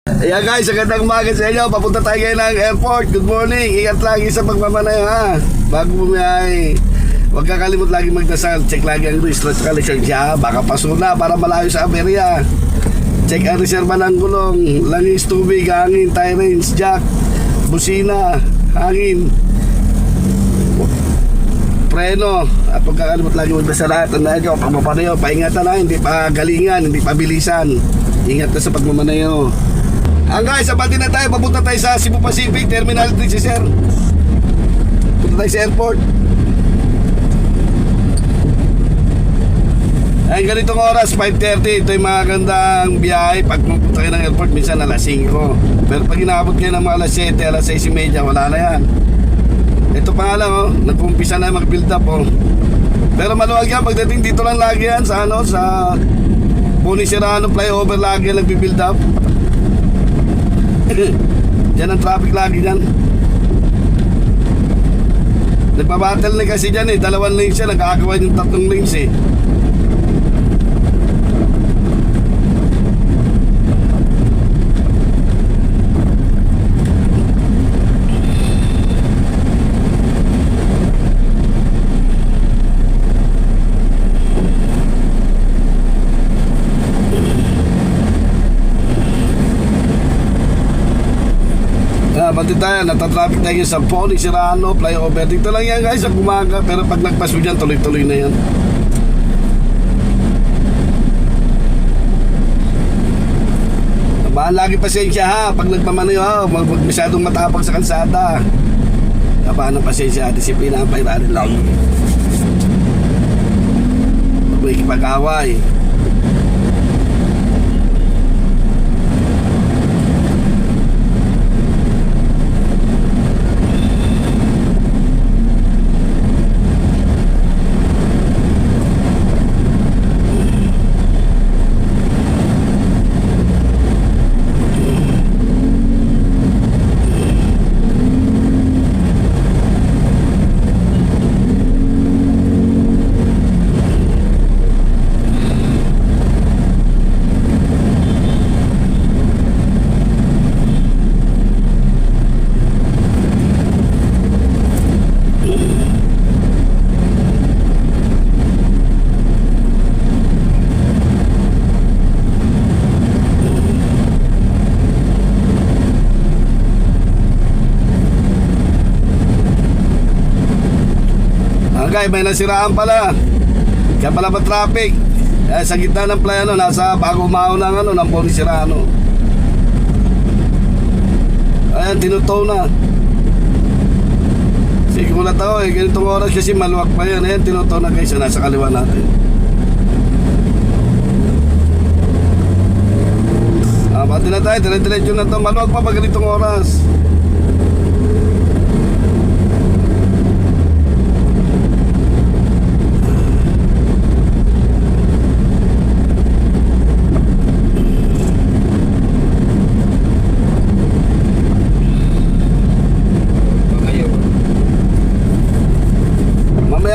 Ayan guys, magandang umaga sa inyo. Papunta tayo ngayon ng airport. Good morning. Ingat lagi sa pagmamanay ha. Bago bumiyahe, huwag kakalimut lagi magdasal. Check lagi ang registro at lisensya. Baka paso na para malayo sa aberya. Check ang reserva ng gulong, langis, tubig, hangin, tie range, jack, busina, hangin, preno. At huwag kakalimut lagi magdasal ha. Tandaan nyo, pagmamanayo, paingatan na. Hindi pa galingan, hindi pa bilisan. Ingat na sa pagmamanayo. Guys, abati na tayo. Papunta tayo sa Cebu Pacific Terminal 3 si sir. Punta tayo sa airport. Ay, ganitong oras 5:30. Ito yung mga gandang biyahe. Pag pupunta kayo ng airport, minsan alas 5. Pero pag inaabot kayo ng mga alas 7, alas 6:30, wala na yan. Ito pa nga lang oh, nag-umpisa na mag-build up oh. Pero maluwag yan. Pagdating dito lang lagi yan sa ano, sa Boni Serrano flyover, lagi yan nag-build up. Diyan ang traffic lagi dyan. Nagpabattle na kasi dyan eh. 2 lanes siya, nagkakawa yung 3 lanes eh. Pati tayo, natatraffic tayo sa Boni Serrano flyover. Dito lang yan guys sa umaga. Pero pag nagpaso dyan, tuloy-tuloy na yan. Abaan lagi pasensya ha. Pag nagpamanayo ha, huwag masyadong matapang sa kalsada. Abaan ng pasensya, disiplina ang pairanin lang. Huwag may kipag-away. Guys, may nasiraan pala. Kaya pala ba traffic? Sa gitna ng plano, nasa bago umao ng ng Boni Serrano. Ayan, tinutow na. Sige, gulat ako eh. Ganitong oras kasi maluwag pa yan. Ayan, tinutow na guys. Nasa kaliwa natin. Pati na tayo. Dire-diretso na ito. Maluwag pa pag ganitong oras.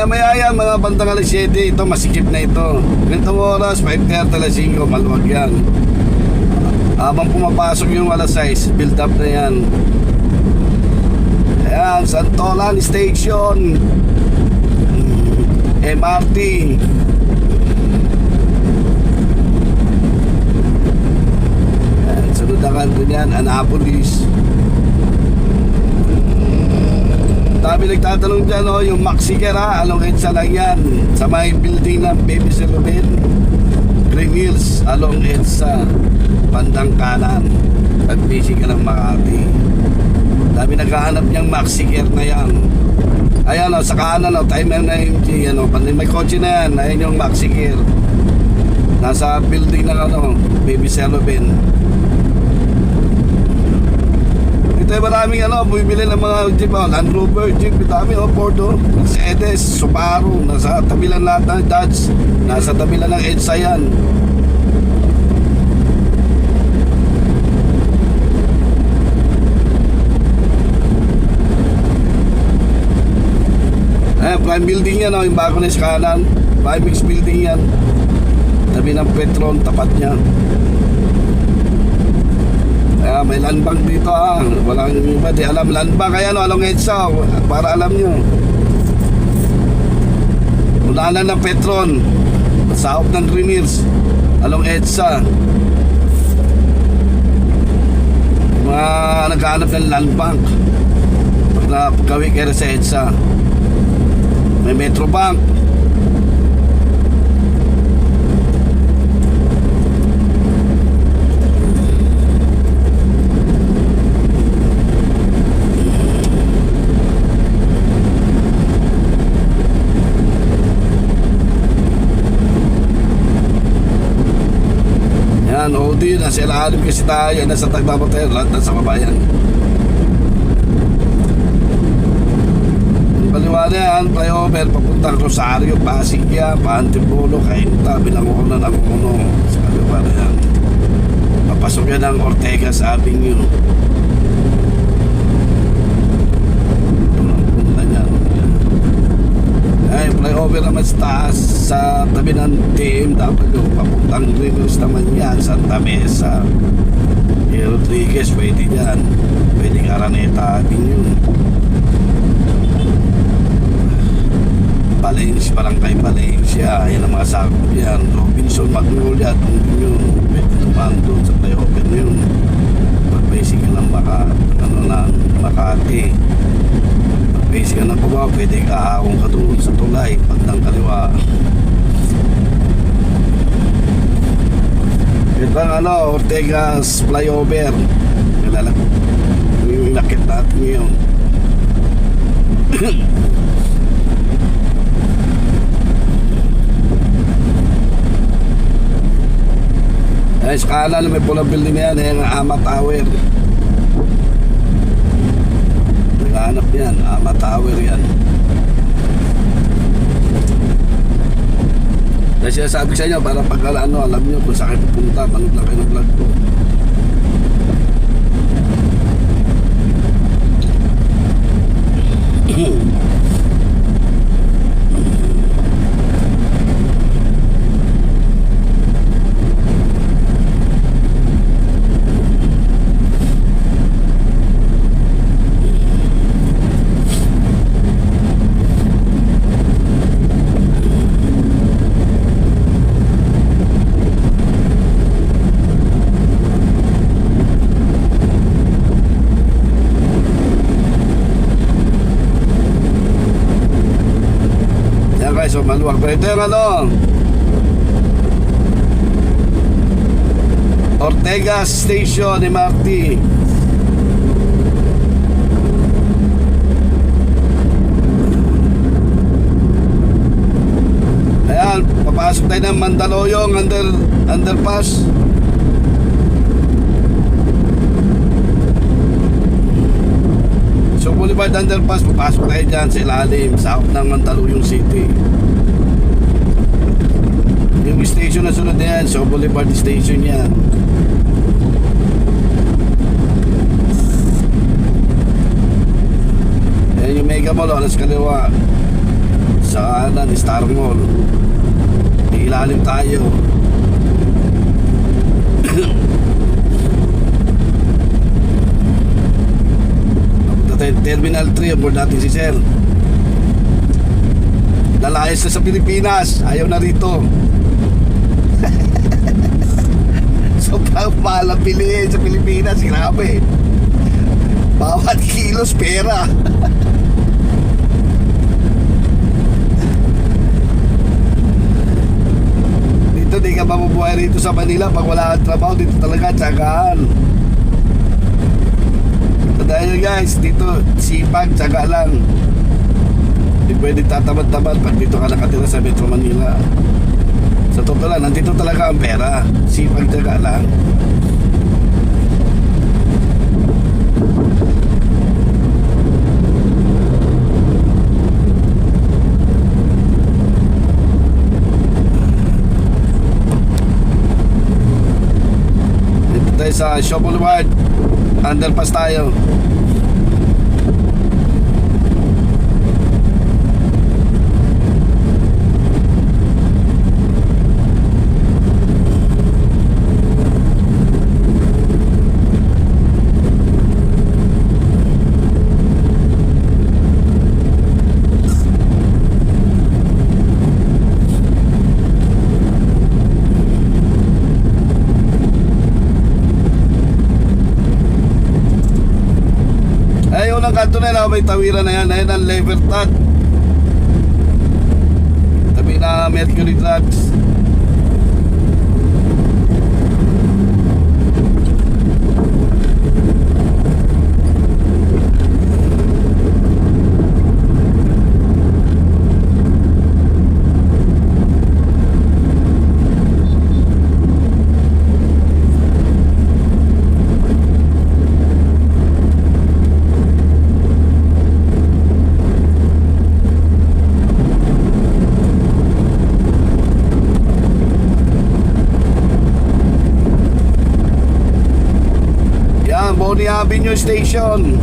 Maya yan, mga bandang alas 7, ito masikip na ito. Ganitong oras, 5:30 alas 5, maluwag yan. Habang pumapasok yung alas 6, build up na yan. Ayan, Santolan Station, MRT. Ayan, sunod na kanto yan, Annapolis. Dami nagtatanong dyan oh, yung Maxiker ha, along EDSA lang yan. Sa may building ng Baby Celobin, Green Hills, along EDSA, bandang kanan. Pag busy ka ng Makati, dami naghahanap niyang Maxiker na yan. Ayan o, sa kanan o, timer na MG, ano, may kotse na yan. Ayan yung Maxiker, nasa building ng Baby Celobin. Ito maraming bumibili ng mga jeep, Land Rover, jeep, dami Ford, Mercedes, Subaru, nasa tabi lang lahat ng Dodge, nasa tabi lang ng EDSA yan. Prime building yan, yung bago na sa kanan, Prime X building yan. tabi ng Petron, tapat niya. may land bank dito walang iba di alam land bank kaya along EDSA para alam nyo. Unahan ng Petron, saop ng Greenhills, along EDSA. Mga naghahanap ng land bank pag napagawi kayo sa EDSA. May Metro Bank. OD, nasa ilalim kasi tayo, nasa Tagtapos tayo, lahat nasa kabayan. Paliwana yan, flyover, papuntang Rosario, Pasig yan, Antipolo, Cainta, Binangonan ng Uno, sa paliwana yan. Papasok yan ng Ortegas Avenue. Ito ang punta niyan. Ay, flyover naman sa taas, sa tabi ng TMW, papuntang Greenhills naman yan, Santa Mesa, Rodriguez, pwede yan, pwede Araneta Avenue, Valencia, Barangay Valencia, yan ang mga sakop yan, Robinson, Magnolia, tungkol yun, pwede naman doon sa flyover na yun, pag-basic ka ng Makati. Basic ka na pa pwede kahawang ka doon sa tulay pagdang kaliwa. Ito ang Ortegas flyover. Kailangan yung nakit natin ngayon. Ay, sa kanan may pulang building na yan, yung Ama Tower. Hanap yan, Ama Tower yan. Kasi sabi sa inyo para pag alam nyo kung saan kayo pupunta, manood lang kayo ng vlog ko. So maluwag pa ito yung Ortegas Station MRT. Ayan, papasok tayo ng Mandaluyong underpass. So Boulevard underpass, papasok tayo dyan sa ilalim, sa ng Mandaluyong City. Yung station na sunod yan, so Boulevard Station yan. Ayan yung Mega Mall, alas kaliwa. Sa kanan, Star Mall. Ilalim tayo. Terminal 3, aboard natin si Sir. Lalayas na sa Pilipinas, ayaw na rito. Sobrang mahal ang bilihin sa Pilipinas, grabe. Bawat kilos pera. Dito di ka mabubuhay rito sa Manila pag wala kang trabaho. Dito talaga tsagaan. Dahil guys, dito sipag, tsaga lang. Hindi pwede tatamad-tamad pag dito ka nakatira sa Metro Manila. Sa totoo lang, nandito talaga ang pera. Sipag, tsaga lang. Dito tayo sa Shaw Boulevard. Underpass tayo. ang kanto na yan, may tawiran na yan. Ayan ang Levertad. Tabi na Mercury Drugs. Bonnie Avenue Station.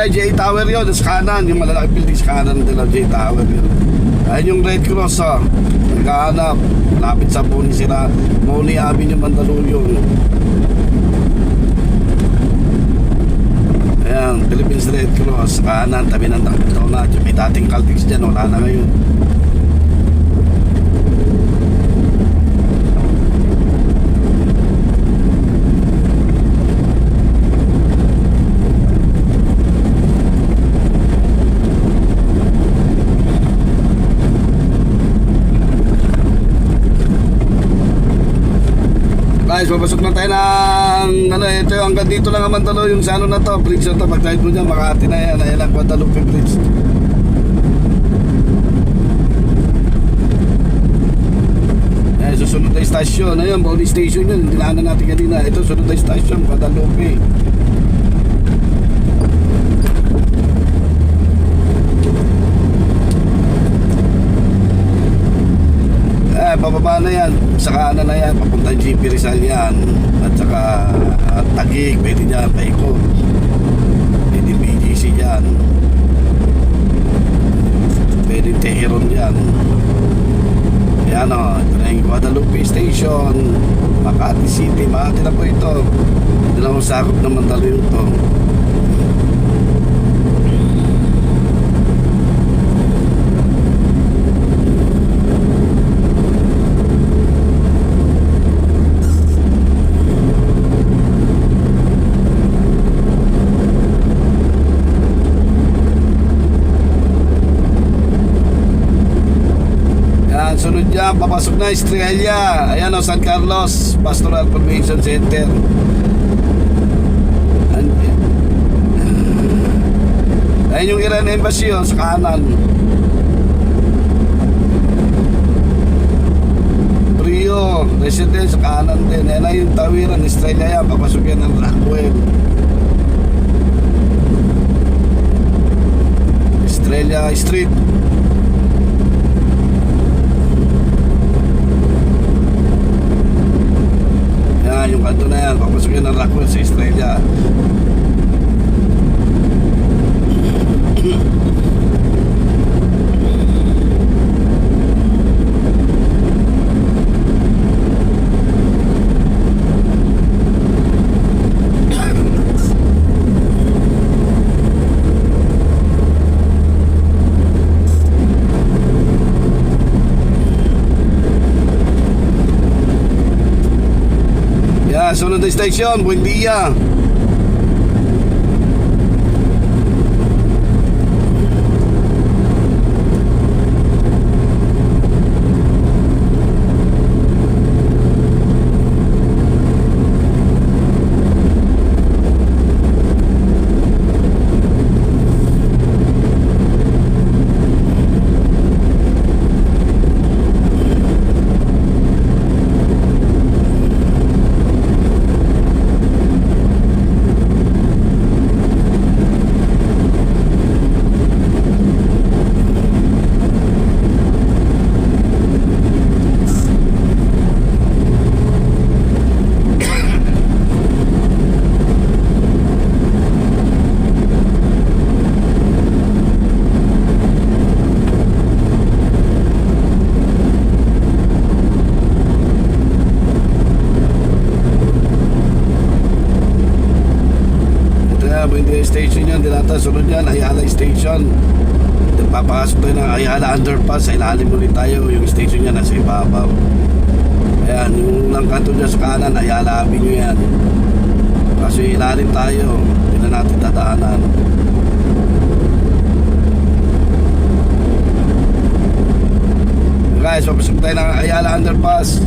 J Tower yun, sa kanan. Yung malalaking building sa kanan nila, J Tower yun. Ayun yung Red Cross, nagkahanap lapit sa Bonnie Avenue, Mandaluyong. Ayan, Philippines Red Cross, kanan, tabi ng Dakota na. May dating Caltex dyan, wala na ngayon. Guys, papasok na tayo ng ito yung hanggang dito lang naman talo yung sa na to, bridge na to, pag-tide mo dyan, Makati na yan, ayan ang Guadalupe Bridge. Ayan, susunod na station, ayan, Bonnie Station yun, dinaanan natin kanina, ito sunod na station, Guadalupe. Bababa na yan, sa kanan na yan, papunta GP Rizal yan, at saka Taguig, pwede dyan, paikot, pwede BGC dyan, pwede Teheron dyan. Yan o, ito na yung Guadalupe Station, Makati City. Makati na po ito, ito na sakop ng Mandaluyong to. Sunod dyan, papasok na Estrella. Ayan o, San Carlos Pastoral Formation Center. Ayan yung Iran Embassy o, sa kanan. Rio Residence sa kanan din. Ayan na yung tawiran, Estrella yan. Papasok yan ng Rockwell. Estrella Street. Yung kanto na yan, papasok yan ng Rockwell sa Estrella. Sunod na station, Buendia. Buendia Station yan, Dilata, sunod yan, Ayala Station. Papasok tayo ng Ayala Underpass. Sa ilalim ulit tayo. Yung station niya nasa ibabaw. Ayan, yung lang kanto niya sa kanan, Ayala Avenue yan. Kaso ilalim tayo. Hindi na natin dadaanan. Guys, papasok tayo ng Ayala Underpass.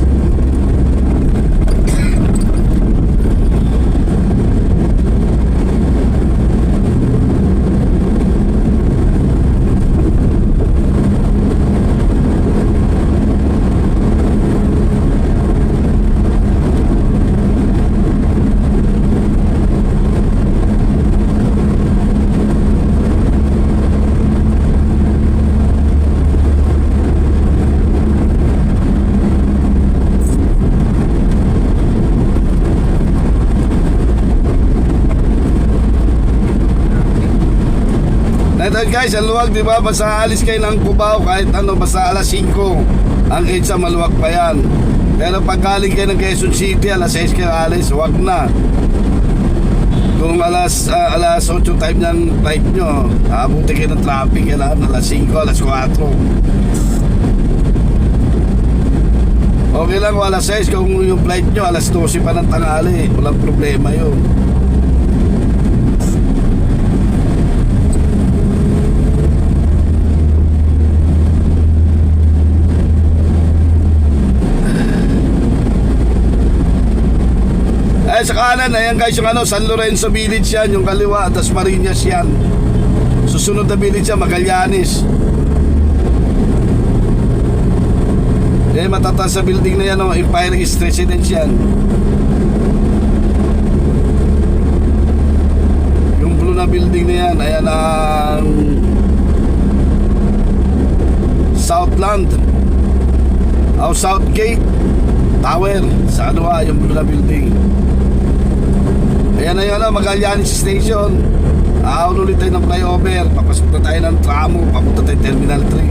Ito guys, ang luwag, di ba? Basta alis kayo ng Cubao, kahit ano, basta alas 5 ang EDSA, maluwag pa yan. Pero pag galing kayo ng Quezon City, alas 6 kayo alis, wag na. Kung alas 8 time ng flight nyo, abuti kayo ng traffic, kailangan alas 5, alas 4. Okay lang kung alas 6, kung yung flight nyo alas 12 pa ng tanghali, walang problema yun. Sa kanan, ayan guys, yung ano, San Lorenzo Village yan, yung kaliwa, tas Marinas yan. Susunod na village yan, Magallanes. Eh, matataas sa building na yan, oh, Empire East Residence yan. Yung blue na building na yan, ayan ang Southland Southgate Tower. Sa ano yung blue na building. Ayan na yun, Magallanes Station. Aahon ulit tayo ng flyover. Papasok na tayo ng tramo. Papunta tayo Terminal 3.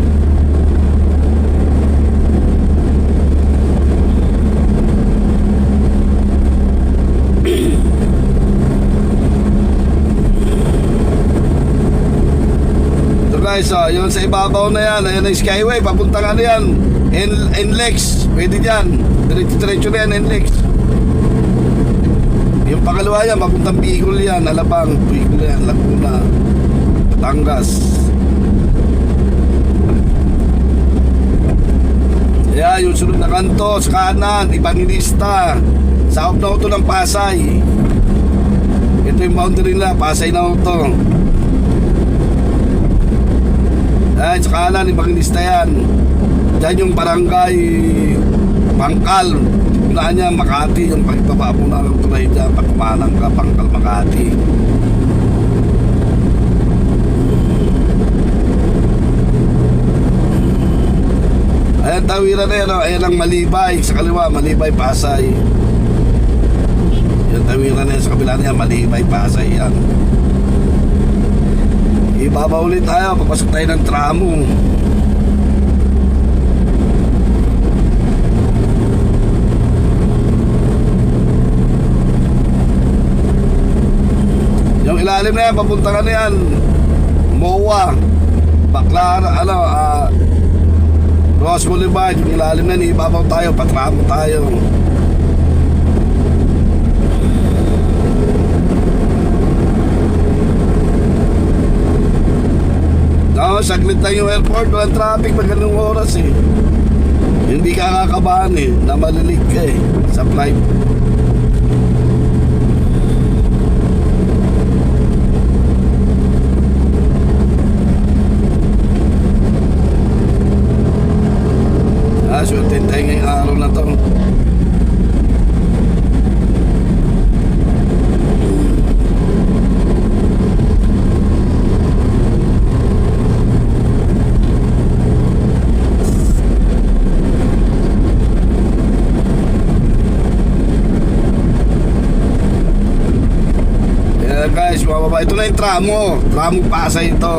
So guys, yun sa ibabaw na yan. Ayan ang Skyway. Papunta nga na yan NLEX. Pwede dyan. Diretso na yan, NLEX. Yung pangalawa yan, papuntang Bicol yan, Alabang, Bicol yan, Laguna, Batangas. Ayan, yung sunod na kanto, sa kanan, Evangelista, sa na auto ng Pasay. Ito yung boundary nila, Pasay na auto. Ayan, sa kanan, Evangelista yan. Diyan yung barangay Bangkal. Unaan niya, Makati, yung pagbaba po na ng tulay dyan, pag kumanang ka, Bangkal, Makati. Ayan, tawiran na yan, ayan ang Malibay, sa kaliwa, Malibay, Pasay. Yan, tawiran na yan, sa kabila na yan, Malibay, Pasay, yan. Ibaba ulit tayo, papasok tayo ng tramo. Yung ilalim na yan, papunta ka na yan MOA Baclara, Ross Boulevard. Yung ilalim na yan, ibabaw tayo, patramo tayo. No, saglit lang yung airport, walang traffic pag ganung oras eh. Hindi ka kakabahan eh, na malilig ka eh sa flight. Swerte tayo ngayong araw na to. Guys, mga baba, ito na yung tramo Pasay ito.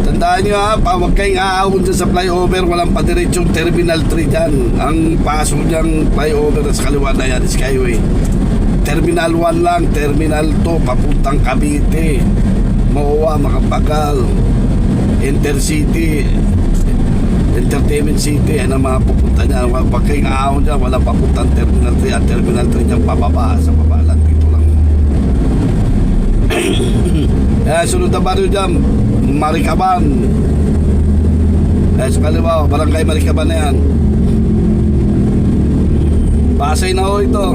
Tandaan nyo ha, huwag kayong aahon dyan sa flyover, walang padiretsong Terminal 3 dyan. Ang paso dyang flyover sa kaliwa na yan, Skyway. Terminal 1 lang, Terminal 2 papuntang Cavite, Moa, Makapagal. Intercity, Entertainment City, yan ang mga pupunta niya. Pag kayo aahon dyan, walang papuntang Terminal 3. At Terminal 3 niya pababa, sa baba lang, dito lang. Kaya sunod na baryo dyan, Maricaban. Kaya sa kaliwa, barangay Maricaban na yan. Pasay na ho ito.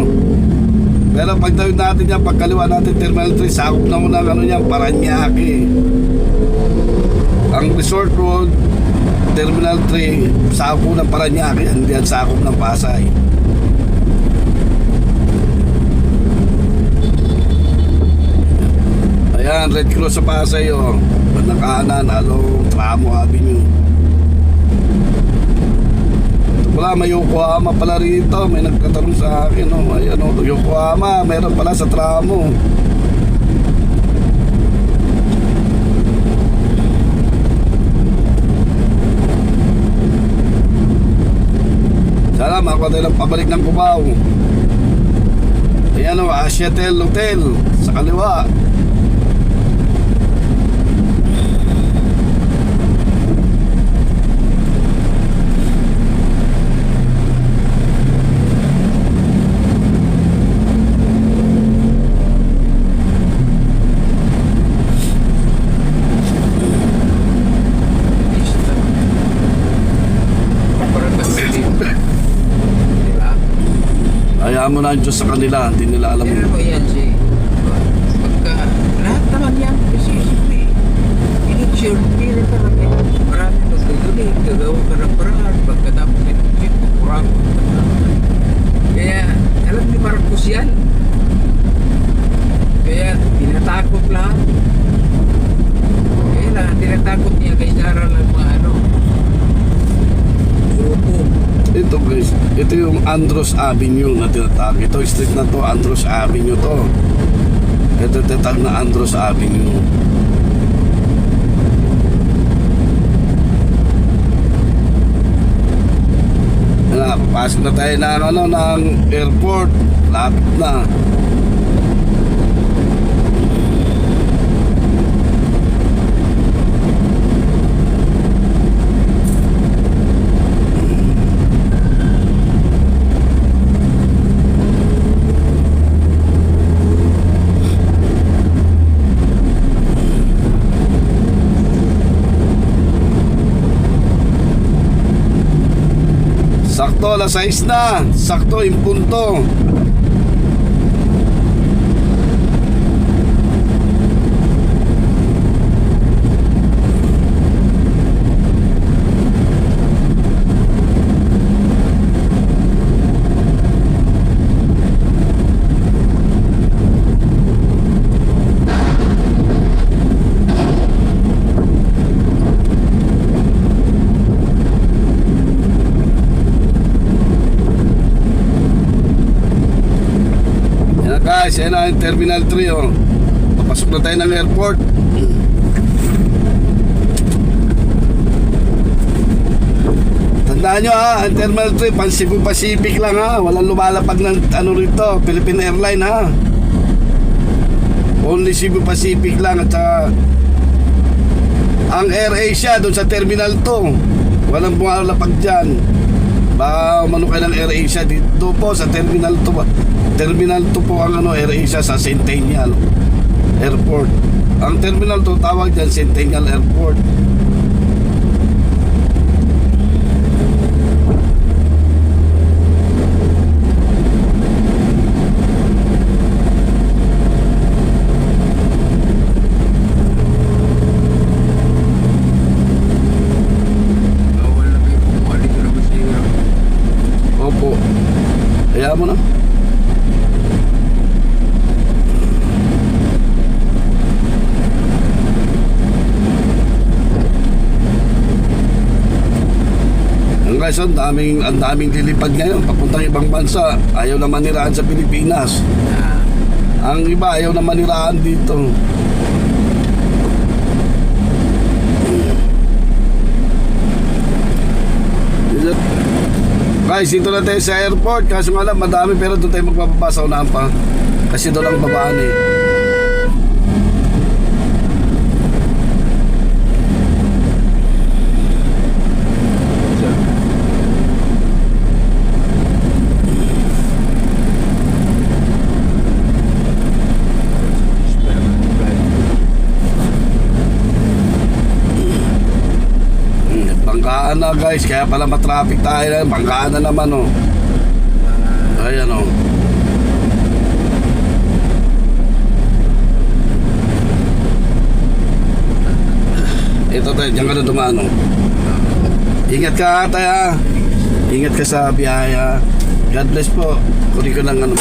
Pero pag tawid natin yan, pagkaliwa natin Terminal 3, sakop na muna ano yan, Paranaque. Ang Resort Road, Terminal 3, sakop ng Paranaque, hindi yan sakop ng Pasay. Ayan, Red Cross sa Pasay, oh. Bandang kanan, along Tramo Avenue. Wala, may Yokohama pala rito. May nagtatanong sa akin, oh. Ayan, oh, Yokohama, meron pala sa Tramo. Sana makakuha tayo ng pabalik ng Cubao. Ayan, oh, Asiatel Hotel sa kaliwa. Hayaan mo na ang Diyos sa kanila, hindi nila alam Pero mo. yan si pagka lahat naman yan kasi siyempre in-insure nila talaga marami magdudulig gagawa ka ng paraan pagkatapos in-insure kurang kaya alam ni Marcos yan kaya tinatakot lahat kaya lahat tinatakot niya kay Sara ng mga grupo. Ito guys, ito yung Andros Avenue na tinatawag. Ito street na to, Andros Avenue to. Ito tinatawag na Andros Avenue. Yan, papasok na tayo ng airport. Lapit na. Sakto, alas 6 na. Sakto, yung punto. Guys, yan ang Terminal 3, oh. Papasok na tayo ng airport. Tandaan nyo ha, ang Terminal 3 pan Cebu Pacific lang ha. Walang lumalapag ng ano rito, Philippine Airline ha. Only Cebu Pacific lang. At saka ang AirAsia doon sa Terminal 2, walang bumalapag dyan. Baka umano kayo ng AirAsia dito po sa Terminal 2. Terminal 2 po ang AirAsia sa Centennial Airport. Ang Terminal 2 tawag dyan Centennial Airport. Bawal na kayo kumuha dito na masira. Opo. Kaya mo na. Guys, ang daming lilipad ngayon papuntang ibang bansa. Ayaw na maniraan sa Pilipinas. Ang iba ayaw na maniraan dito. Guys, dito na tayo sa airport. Kaso nga lang, madami pero doon tayo magpapaba sa unahan pa. Kasi doon ang babaan eh. Banggaan na guys, kaya pala matraffic tayo na. Banggaan na naman oh. Ayan oh. Ito tayo, diyan ka na dumaan oh. Ingat ka tayo. Ingat ka sa biyaya. God bless po. Kunin ko lang ano.